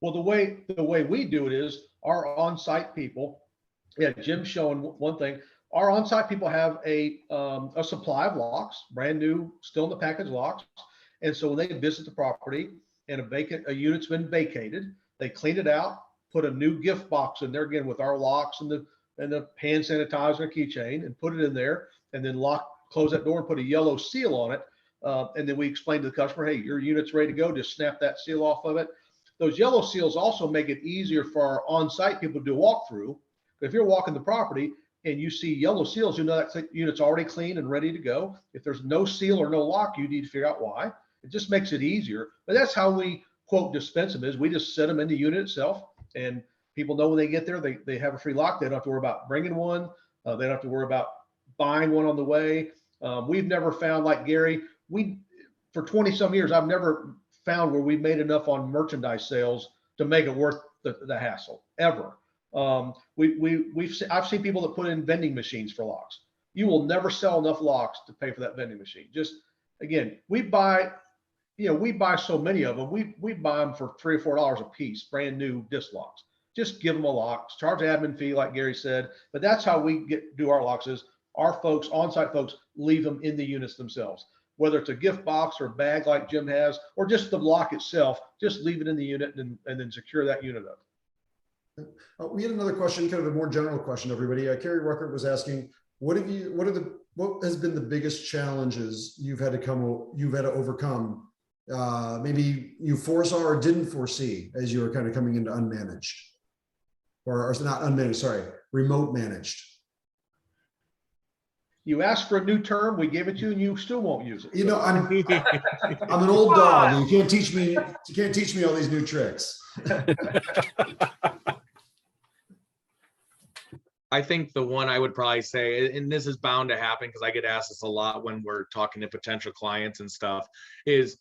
Well, the way we do it is our on-site people. Yeah, Jim's showing one thing. Our on-site people have a supply of locks, brand new, still in the package locks. And so when they visit the property and a unit's been vacated, they clean it out, put a new gift box in there again with our locks and the hand sanitizer keychain, and put it in there, and then close that door and put a yellow seal on it. And then we explain to the customer, hey, your unit's ready to go. Just snap that seal off of it. those yellow seals also make it easier for our on-site people to do a walkthrough. If you're walking the property and you see yellow seals, you know that unit's already clean and ready to go. If there's no seal or no lock, you need to figure out why. It just makes it easier. But that's how we quote dispense them, is we just set them in the unit itself, and people know when they get there, they have a free lock. They don't have to worry about bringing one. They don't have to worry about buying one on the way. We've never found, like Gary, for 20 some years, I've never found where we made enough on merchandise sales to make it worth the hassle ever. I've seen people that put in vending machines for locks. You will never sell enough locks to pay for that vending machine. Just again, we buy so many of them. We buy them for $3 or $4 a piece, brand new disc locks. Just give them a lock, charge admin fee, like Gary said. But that's how we do our locks. Is our folks, on-site folks, leave them in the units themselves. Whether it's a gift box or bag like Jim has, or just the lock itself, just leave it in the unit and then secure that unit up. We had another question, kind of a more general question, everybody. Carrie Ruckert was asking, what has been the biggest challenges you've had to overcome? Maybe you foresaw or didn't foresee as you were kind of coming into unmanaged, or not unmanaged, sorry, remote managed. You asked for a new term, we gave it to you, and you still won't use it. You know, I'm an old dog. You can't teach me all these new tricks. I think the one I would probably say, and this is bound to happen because I get asked this a lot when we're talking to potential clients and stuff, is,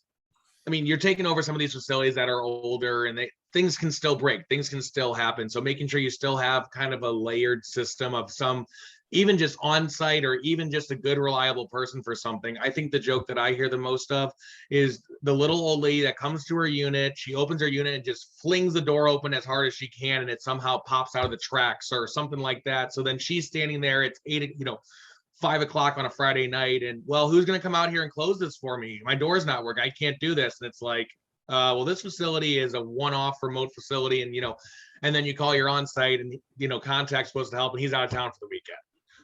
I mean, you're taking over some of these facilities that are older, and things can still break, things can still happen. So making sure you still have kind of a layered system of some, even just on-site or even just a good, reliable person for something. I think the joke that I hear the most of is the little old lady that comes to her unit, she opens her unit and just flings the door open as hard as she can, and it somehow pops out of the tracks or something like that. So then she's standing there, it's 5 o'clock on a Friday night, and well, who's going to come out here and close this for me? My door's not working. I can't do this. And it's like, well, this facility is a one-off remote facility, and and then you call your on-site, and contact's supposed to help, and he's out of town for the weekend.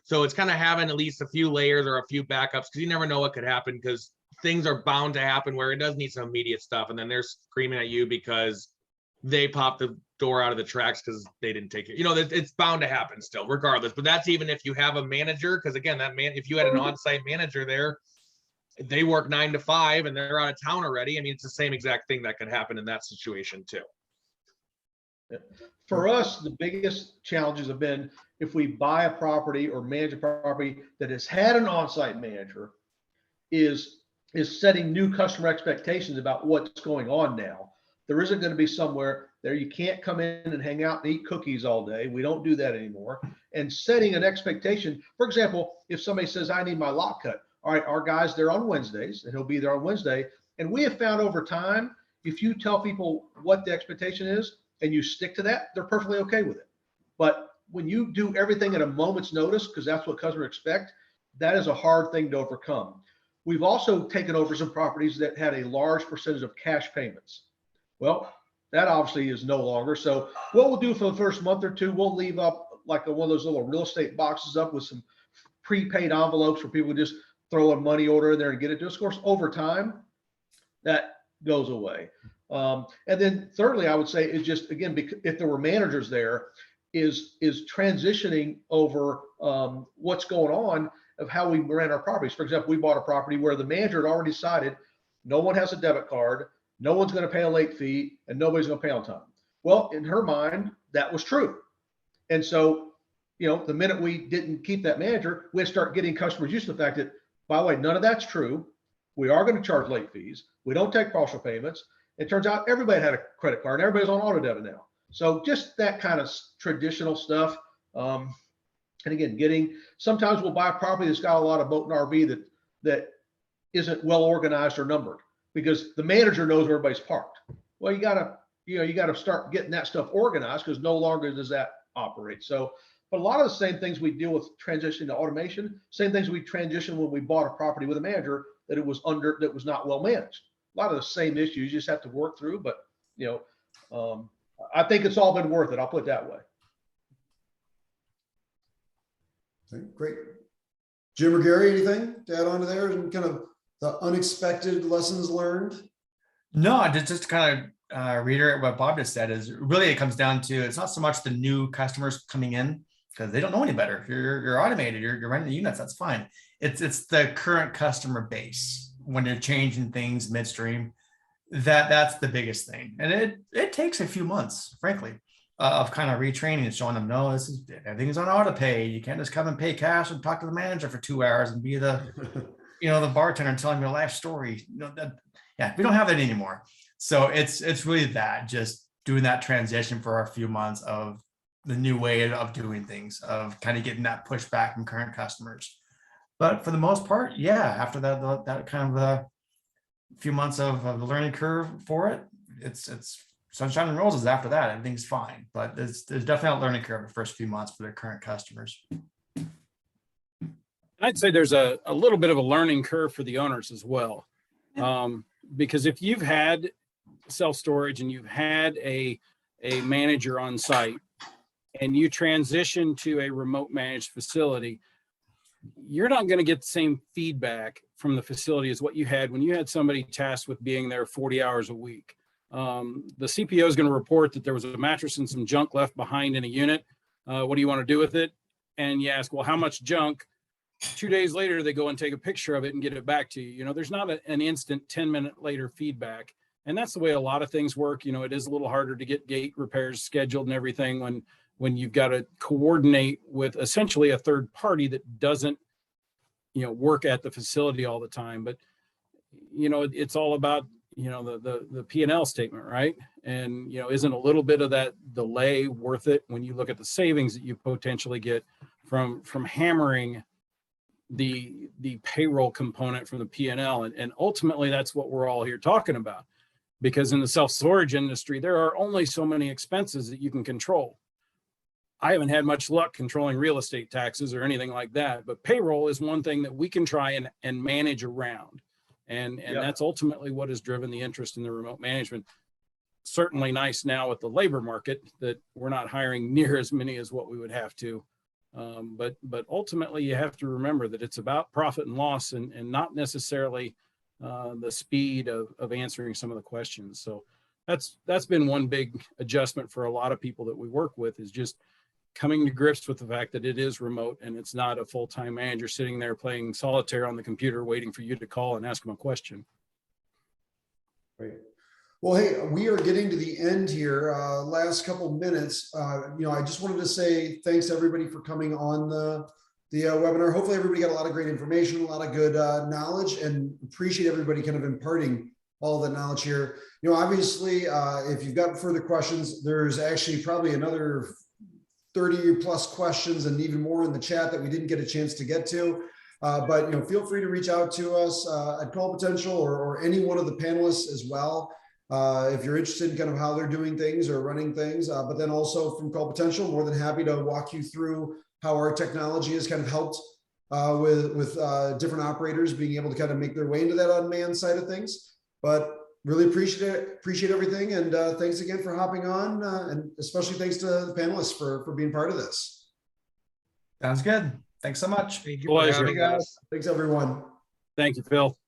So it's kind of having at least a few layers or a few backups, because you never know what could happen, because things are bound to happen where it does need some immediate stuff, and then they're screaming at you because they popped the door out of the tracks because they didn't take it. It's bound to happen still, regardless. But that's even if you have a manager, because again, if you had an on-site manager there, they work 9 to 5 and they're out of town already. I mean, it's the same exact thing that could happen in that situation too. For us, the biggest challenges have been if we buy a property or manage a property that has had an on-site manager, is setting new customer expectations about what's going on now. There isn't going to be somewhere there you can't come in and hang out and eat cookies all day. We don't do that anymore. And setting an expectation. For example, if somebody says, I need my lock cut. All right, our guy's there on Wednesdays, and he'll be there on Wednesday. And we have found over time, if you tell people what the expectation is and you stick to that, they're perfectly okay with it. But when you do everything at a moment's notice, because that's what customers expect, that is a hard thing to overcome. We've also taken over some properties that had a large percentage of cash payments. Well, that obviously is no longer. So what we'll do for the first month or two, we'll leave up like one of those little real estate boxes up with some prepaid envelopes for people to just throw a money order in there and get it to us. Of course, over time, that goes away. And then thirdly, I would say is just, again, because if there were managers there, is transitioning over what's going on of how we ran our properties. For example, we bought a property where the manager had already decided no one has a debit card, no one's going to pay a late fee, and nobody's going to pay on time. Well, in her mind, that was true. And so, the minute we didn't keep that manager, we had to start getting customers used to the fact that, by the way, none of that's true. We are going to charge late fees. We don't take partial payments. It turns out everybody had a credit card, and everybody's on auto debit now. So just that kind of traditional stuff. And again, sometimes we'll buy a property that's got a lot of boat and RV that isn't well organized or numbered, because the manager knows where everybody's parked. Well, you gotta start getting that stuff organized, because no longer does that operate. So, but a lot of the same things we deal with transitioning to automation, same things we transitioned when we bought a property with a manager that was not well managed. A lot of the same issues you just have to work through, but I think it's all been worth it. I'll put it that way. Okay, great. Jim or Gary, anything to add on to there and kind of the unexpected lessons learned? No, just kind of reiterate what Bob just said, is really it comes down to, it's not so much the new customers coming in because they don't know any better. If you're automated, you're renting the units, that's fine. It's the current customer base when you're changing things midstream. That's the biggest thing, and it takes a few months, frankly, of kind of retraining and showing them, no, this is everything's on auto pay. You can't just come and pay cash and talk to the manager for 2 hours and be the the bartender and telling your life story. Yeah, we don't have that anymore. So it's really that, just doing that transition for a few months of the new way of doing things, of kind of getting that pushback from current customers. But for the most part, yeah, after that kind of a few months of the learning curve for it, it's sunshine and roses. After that, everything's fine. But there's definitely a learning curve the first few months for their current customers. I'd say there's a little bit of a learning curve for the owners as well. Because if you've had self-storage and you've had a manager on site and you transition to a remote managed facility, you're not going to get the same feedback from the facility as what you had when you had somebody tasked with being there 40 hours a week. The CPO is going to report that there was a mattress and some junk left behind in a unit. What do you want to do with it? And you ask, well, how much junk? 2 days later, they go and take a picture of it and get it back to you. There's not an instant 10-minute later feedback. And that's the way a lot of things work. It is a little harder to get gate repairs scheduled and everything when you've got to coordinate with essentially a third party that doesn't, work at the facility all the time. But, it's all about, the P&L statement, right? And, isn't a little bit of that delay worth it when you look at the savings that you potentially get from hammering the payroll component from the P&L? And ultimately, that's what we're all here talking about. Because in the self-storage industry, there are only so many expenses that you can control. I haven't had much luck controlling real estate taxes or anything like that, but payroll is one thing that we can try and manage around. And that's ultimately what has driven the interest in the remote management. Certainly nice now with the labor market that we're not hiring near as many as what we would have to. But ultimately, you have to remember that it's about profit and loss and not necessarily the speed of answering some of the questions. So that's been one big adjustment for a lot of people that we work with, is just coming to grips with the fact that it is remote and it's not a full-time manager sitting there playing solitaire on the computer waiting for you to call and ask them a question. Great. Well, hey, we are getting to the end here. Last couple minutes. I just wanted to say thanks to everybody for coming on the webinar. Hopefully everybody got a lot of great information, a lot of good knowledge, and appreciate everybody kind of imparting all the knowledge here. Obviously, if you've got further questions, there's actually probably another 30 plus questions and even more in the chat that we didn't get a chance to get to. But feel free to reach out to us at CallPotential or any one of the panelists as well. If you're interested in kind of how they're doing things or running things, but then also from CallPotential, more than happy to walk you through how our technology has kind of helped with different operators being able to kind of make their way into that unmanned side of things. But really appreciate everything. And thanks again for hopping on, and especially thanks to the panelists for being part of this. Sounds good. Thanks so much. Thank you for having us. Thanks, everyone. Thank you, Phil.